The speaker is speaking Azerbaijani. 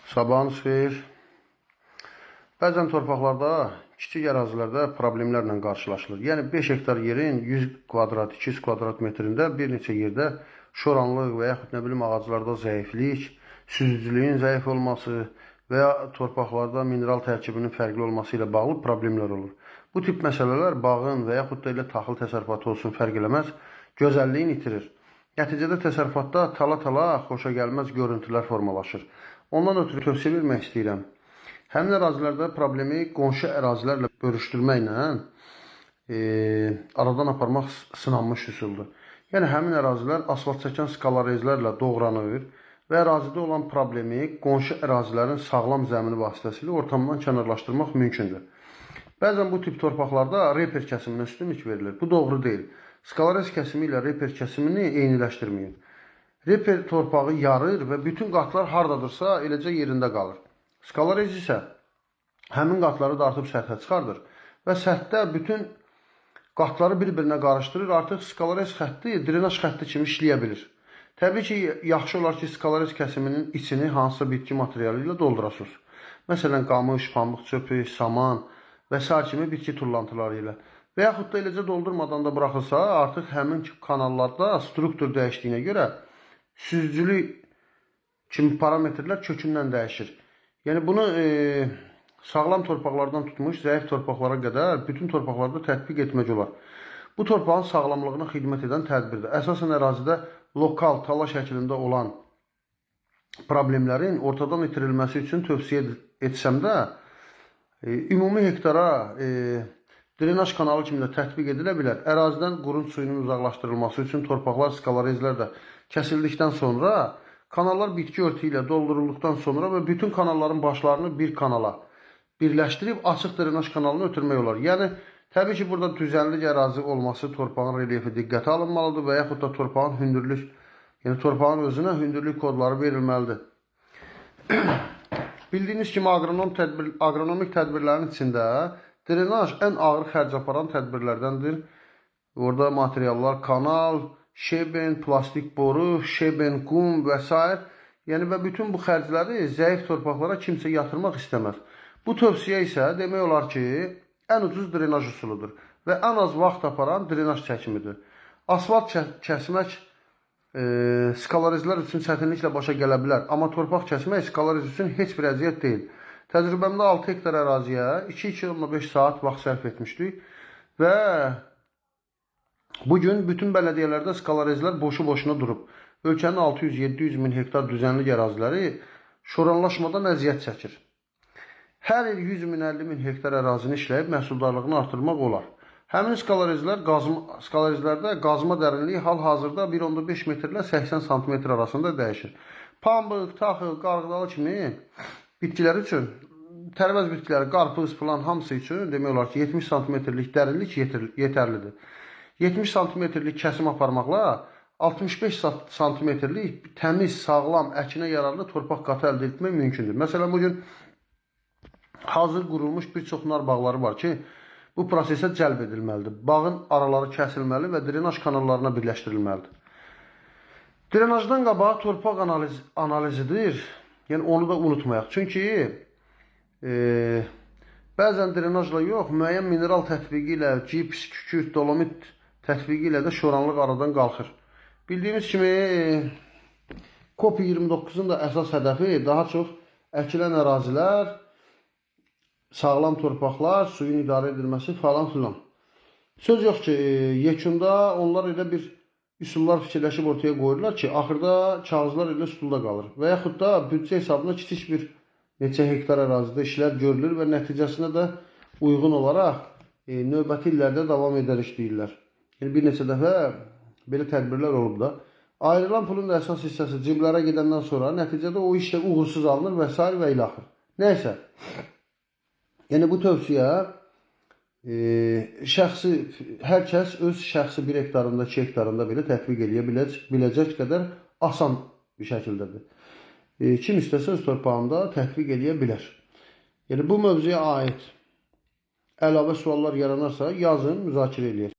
Sabahınız xeyir. Bəzən torpaqlarda, kiçik ərazilərdə problemlərlə qarşılaşılır. Yəni 5 hektar yerin 100 kvadrat, 200 kvadrat metrində bir neçə yerdə şoranlıq və yaxud nə bilim ağaclarda zəiflik, süzücülüyün zəif olması və ya torpaqlarda mineral tərkibinin fərqli olması ilə bağlı problemlər olur. Bu tip məsələlər bağın və yaxud da elə taxıl təsərrüfatı olsun fərq eləməz, gözəlliyini itirir. Nəticədə təsərrüfatda tala-tala xoşagəlməz görüntülər formalaşır. Ondan ötürü tövsiyə vermək istəyirəm. Həmin ərazilərdə problemi qonşu ərazilərlə bölüşdürməklə aradan aparmaq sınanmış üsuldur. Yəni həmin ərazilər asfalt çəkən skalarezlərlə doğranır və ərazidə olan problemi qonşu ərazilərin sağlam zəmini vasitəsilə ortamdan kənarlaşdırmaq mümkündür. Bəzən bu tip torpaqlarda reper kəsiminə üstünlük verilir. Bu doğru deyil. Skalarez kəsimi ilə reper kəsimini eyniləşdirməyin. Reper torpağı yarır və bütün qatlar haradadırsa eləcə yerində qalır. Skalarez isə həmin qatları dartıb səthə çıxardır və səthdə bütün qatları bir-birinə qarışdırır. Artıq skalarez xətti drenaj xətti kimi işləyə bilir. Təbii ki, yaxşı olar ki, skalarez kəsiminin içini hansısa bitki materialı ilə doldurasınız. Məsələn, qamış, pambıq çöpü, saman və s. kimi bitki tullantıları ilə. Və yaxud da eləcə doldurmadan da buraxılsa, artıq həmin kanallarda struktur dəyişdiyinə görə süzücülük kimi parametrlər kökündən dəyişir. Yəni bunu sağlam torpaqlardan tutmuş, zəif torpaqlara qədər bütün torpaqlarda tətbiq etmək olar. Bu torpağın sağlamlığına xidmət edən tədbirdir. Əsasən ərazidə lokal tala şəklində olan problemlərin ortadan itirilməsi üçün tövsiyə etsəm də, ümumi hektara drenaj kanalı kimi də tətbiq edilə bilər. Ərazidən qurunc suyunun uzaqlaşdırılması üçün torpaqlar skalarezlər də kəsildikdən sonra kanallar bitki örtüyü ilə doldurulduqdan sonra və bütün kanalların başlarını bir kanala birləşdirib açıq drenaj kanalını ötürmək olar. Yəni, təbii ki, burada düzənlik ərazi olması torpağın relyefi diqqətə alınmalıdır və yaxud da torpağın hündürlük, yəni torpağın özünə hündürlük kodları verilməlidir. Bildiyiniz kimi, aqronomik tədbirlərin içində drenaj ən ağır xərc aparan tədbirlərdəndir. Orada materiallar kanal, şeben, plastik boru, şeben, qum və s. Yəni və bütün bu xərcləri zəif torpaqlara kimsə yatırmaq istəməz. Bu tövsiyə isə demək olar ki, ən ucuz drenaj üsuludur və ən az vaxt aparan drenaj çəkimidir. Asfalt kəsmək skalarezlər üçün çətinliklə başa gələ bilər, amma torpaq kəsmək skalarez üçün heç bir əziyyət deyil. Təcrübəmdə 6 hektar əraziyə 2-2,5 saat vaxt sərf etmişdik və bugün bütün bələdiyyələrdə skalarezlər boşu-boşuna durub. Ölkənin 600-700 min hektar düzənlik əraziləri şoranlaşmadan əziyyət çəkir. Hər il 100 min, 50 min hektar ərazini işləyib məhsuldarlığını artırmaq olar. Həmin skalarezlərdə qazma dərinliyi hal-hazırda 1,5 metr ilə 80 sm arasında dəyişir. Pambıq, taxıl, qarğıdalı kimi bitkilər üçün, tərəvəz bitkiləri, qarpız falan hamısı üçün demək olar ki, 70 sm-lik dərinlik yetərlidir. 70 sm-lik kəsim aparmaqla 65 sm-lik təmiz, sağlam, əkinə yararlı torpaq qatı əldə etmək mümkündür. Məsələn, bugün hazır qurulmuş bir çox nar bağları var ki, bu prosesə cəlb edilməlidir. Bağın araları kəsilməli və drenaj kanallarına birləşdirilməlidir. Drenajdan qabaq torpaq analizidir. Yəni, onu da unutmayaq. Çünki bəzən drenajla yox, müəyyən mineral tətbiqi ilə, gips, kükürt, dolomit tətbiqi ilə də şoranlıq aradan qalxır. Bildiyimiz kimi, COP29-un da əsas hədəfi daha çox əkilən ərazilər, sağlam torpaqlar, suyun idarə edilməsi falan filan. Söz yox ki, yekunda onlar elə bir üsullar fikirləşib ortaya qoyurlar ki, axırda kağızlar elə stulda qalır. Və yaxud da büdcə hesabına kiçik bir neçə hektar ərazidə işlər görülür və nəticəsinə də uyğun olaraq növbəti illərdə davam edərik deyirlər. Yəni, bir neçə dəfə belə tədbirlər olub da. Ayrılan pulun da əsas hissəsi ciblərə gedəndən sonra nəticədə o işlə uğursuz alınır və s. və ilə axır. Nəysə, yəni bu tövsiyə hər kəs öz şəxsi 1 hektarında, 2 hektarında belə tətbiq edə biləcək qədər asan bir şəkildədir. Kim istəsə öz torpağında tətbiq edə bilər. Yəni bu mövzuya aid əlavə suallar yaranarsa yazın, müzakirə edək.